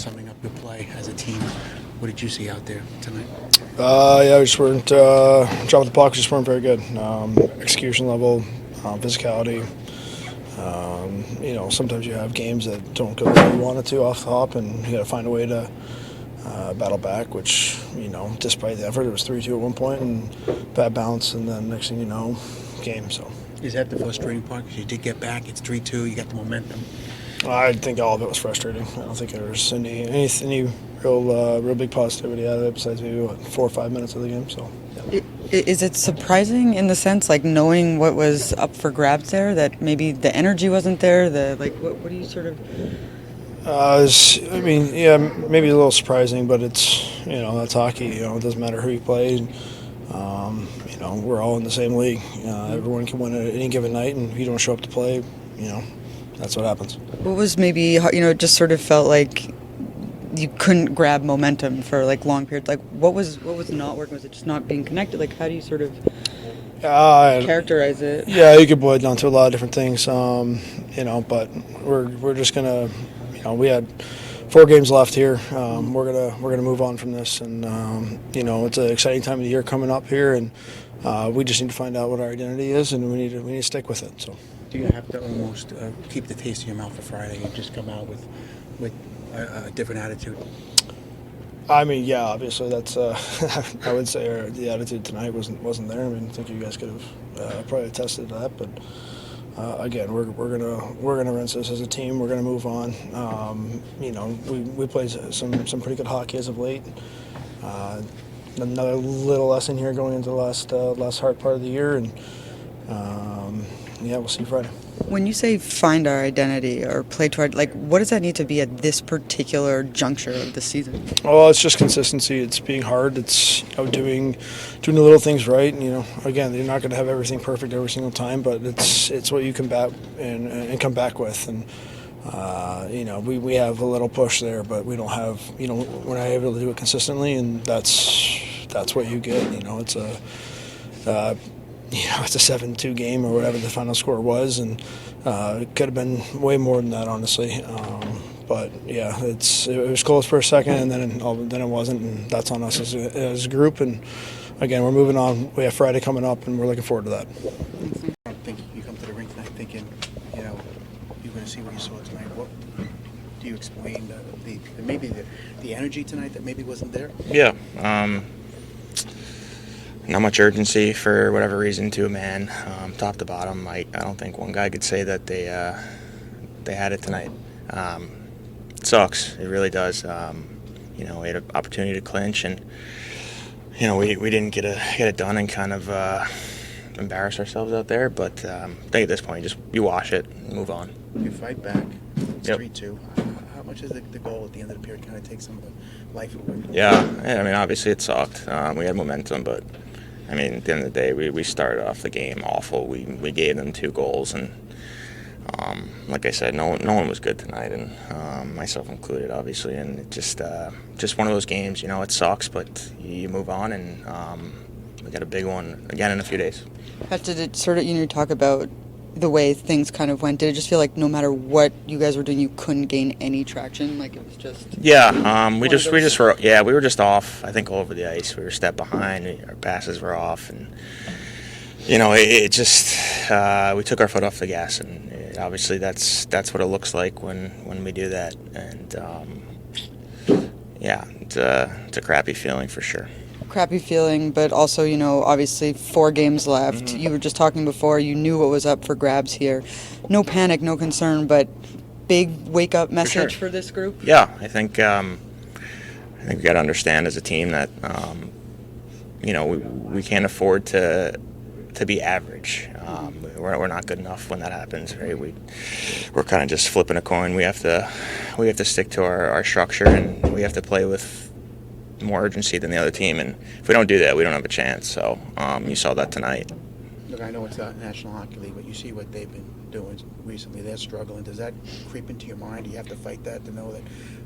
summing up your play as a team. What did you see out there tonight? We just weren't dropping the puck. Just weren't very good. Execution level, physicality. Sometimes you have games that don't go the way you want it to off the hop, and you got to find a way to battle back. Which despite the effort, it was 3-2 at one point, and bad bounce, and then next thing you know, game. So. Is that the frustrating part? Because you did get back. It's 3-2. You got the momentum. I think all of it was frustrating. I don't think there was any real big positivity out of it besides maybe 4 or 5 minutes of the game. So, yeah. Is it surprising in the sense, like, knowing what was up for grabs there, that maybe the energy wasn't there? What do you sort of? Maybe a little surprising, but it's that's hockey. It doesn't matter who you play. We're all in the same league. Everyone can win at any given night, and if you don't show up to play, that's what happens. What was maybe, it just sort of felt like you couldn't grab momentum for like long periods. Like, what was not working? Was it just not being connected? Like, how do you sort of characterize it? Yeah, you could boil it down to a lot of different things. But we're just gonna, we had 4 games left here. We're gonna move on from this, and it's an exciting time of the year coming up here, and we just need to find out what our identity is, and we need to stick with it. So. Do you have to almost keep the taste in your mouth for Friday and just come out with a different attitude? Yeah, obviously that's. I would say the attitude tonight wasn't there. I think you guys could have probably attested to that, but. Again, we're gonna rinse this as a team. We're gonna move on. We played some pretty good hockey as of late. Another little lesson here going into the last hard part of the year, and we'll see Friday. When you say find our identity or play to our, what does that need to be at this particular juncture of the season? Well, it's just consistency. It's being hard. It's doing the little things right. And, again, you're not going to have everything perfect every single time, but it's what you come back and come back with. And we have a little push there, but we don't have we're not able to do it consistently, and that's what you get. It's a. It's a 7-2 game or whatever the final score was, and it could have been way more than that, honestly. But yeah, it was close for a second, and then it wasn't, and that's on us as a group. And again, we're moving on. We have Friday coming up, and we're looking forward to that. I think you come to the rink tonight thinking, you're going to see what you saw tonight. What do you explain maybe the energy tonight that maybe wasn't there? Yeah. Not much urgency for whatever reason to a man, top to bottom. I don't think one guy could say that they had it tonight. It sucks. It really does. We had an opportunity to clinch, and we didn't get it done and kind of embarrass ourselves out there. But I think at this point, you wash it and move on. You fight back. It's Yep. 3-2. How much is the goal at the end of the period kind of take some of the life away? Yeah. Obviously it sucked. We had momentum, but at the end of the day, we started off the game awful. We gave them 2 goals, and like I said, no one was good tonight, and myself included, obviously. And it just one of those games. It sucks, but you move on, and we got a big one again in a few days. Did it sort of, you talk about the way things kind of went? Did it just feel like no matter what you guys were doing, you couldn't gain any traction? Like, it was just... Yeah, we were just off, I think, all over the ice. We were a step behind, our passes were off, and it just we took our foot off the gas, and obviously that's what it looks like when we do that. And it's a crappy feeling for sure. Crappy feeling, but also, obviously 4 games left. Mm-hmm. You were just talking before, you knew what was up for grabs here. No panic, no concern, but big wake-up message for this group? Yeah, I think we got to understand as a team that, we can't afford to be average. We're not good enough when that happens, right? We're kind of just flipping a coin. We have to stick to our structure, and we have to play with more urgency than the other team, and if we don't do that, we don't have a chance. So you saw that tonight. Look, I know it's the National Hockey League, but you see what they've been doing recently. They're struggling. Does that creep into your mind? Do you have to fight that to know that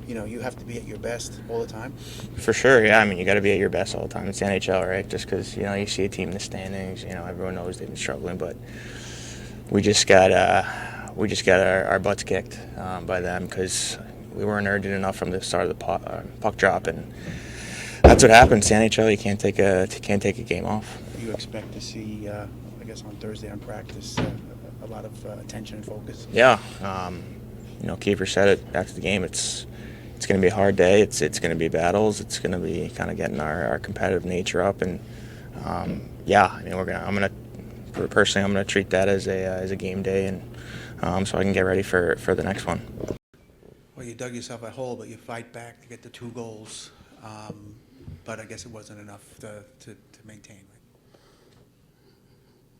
you have to be at your best all the time? For sure, yeah. You got to be at your best all the time. It's the NHL, right? Just because you see a team in the standings, everyone knows they've been struggling, but we just got our butts kicked by them because we weren't urgent enough from the start of the puck drop, and that's what happens. The NHL, you can't take a game off. You expect to see, I guess, on Thursday on practice, a lot of attention and focus. Yeah, Keefe said it after the game. It's going to be a hard day. It's going to be battles. It's going to be kind of getting our competitive nature up, and I'm gonna treat that as a game day, and so I can get ready for the next one. Well, you dug yourself a hole, but you fight back to get the 2 goals. But I guess it wasn't enough to maintain. Right?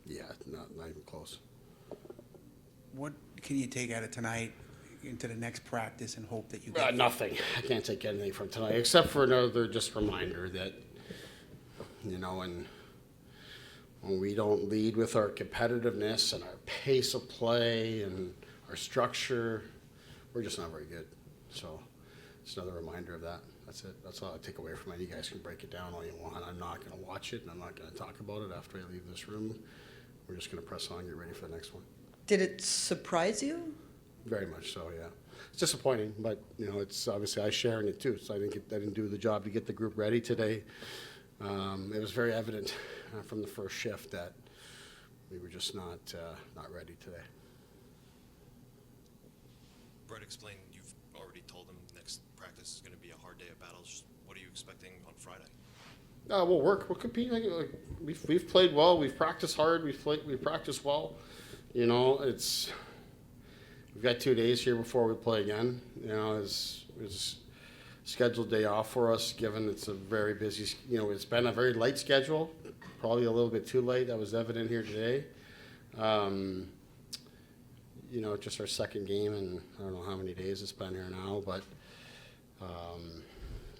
Yeah, not even close. What can you take out of tonight into the next practice and hope that you get? Nothing. I can't take anything from tonight except for another just reminder that, when we don't lead with our competitiveness and our pace of play and our structure, we're just not very good. So it's another reminder of that. That's it. That's all I take away from it. You guys can break it down all you want. I'm not going to watch it, and I'm not going to talk about it after I leave this room. We're just going to press on and get ready for the next one. Did it surprise you? Very much so, yeah. It's disappointing, but it's obviously I share in it too. So I didn't do the job to get the group ready today. It was very evident from the first shift that we were just not ready today. Brett explained you've already told them next practice is going to be a hard day of battles. What are you expecting on Friday? We'll work. We'll compete. We've played well. We've practiced hard. We've practiced well. We've got 2 days here before we play again. It's a scheduled day off for us, given it's a very busy. It's been a very light schedule, probably a little bit too late. That was evident here today. Just our second game, and I don't know how many days it's been here now, but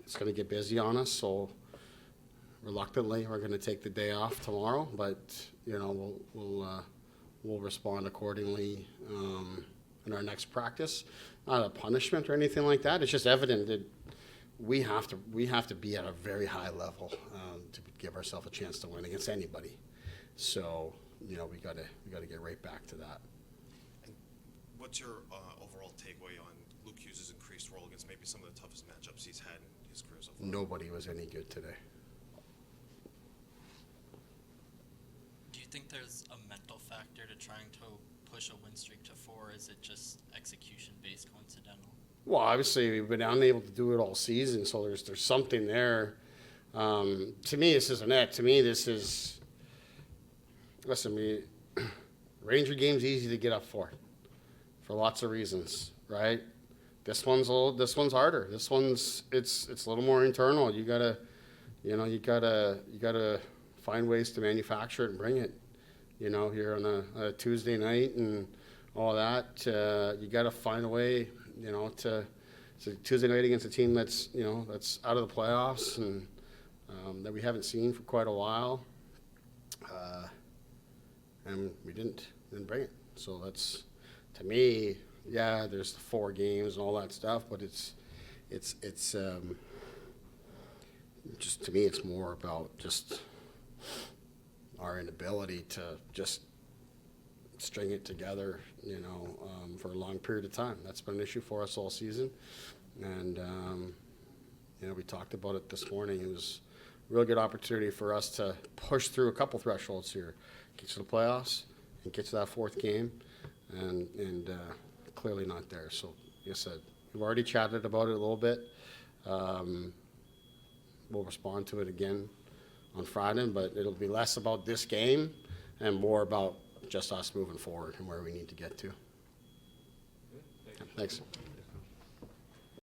it's going to get busy on us. So reluctantly, we're going to take the day off tomorrow, but we'll respond accordingly in our next practice. Not a punishment or anything like that. It's just evident that we have to be at a very high level to give ourselves a chance to win against anybody. So we got to get right back to that. What's your overall takeaway on Luke Hughes' increased role against maybe some of the toughest matchups he's had in his career so far? Nobody was any good today. Do you think there's a mental factor to trying to push a win streak to 4, or is it just execution-based coincidental? Well, obviously, we've been unable to do it all season, so there's something there. To me, this isn't it. To me, this is... Listen, Ranger game's easy to get up for lots of reasons, right? This one's harder. This one's it's a little more internal. You gotta find ways to manufacture it and bring it. Here on a Tuesday night and all that. You gotta find a way. It's a Tuesday night against a team that's that's out of the playoffs and that we haven't seen for quite a while. And we didn't bring it. So that's, to me, yeah, there's the 4 games and all that stuff, but it's just, to me, it's more about just our inability to just string it together, for a long period of time. That's been an issue for us all season. And, we talked about it this morning. It was a real good opportunity for us to push through a couple thresholds here. Get to the playoffs and get to that 4th game, and clearly not there. So, like I said, we've already chatted about it a little bit. We'll respond to it again on Friday, but it'll be less about this game and more about just us moving forward and where we need to get to. Thanks.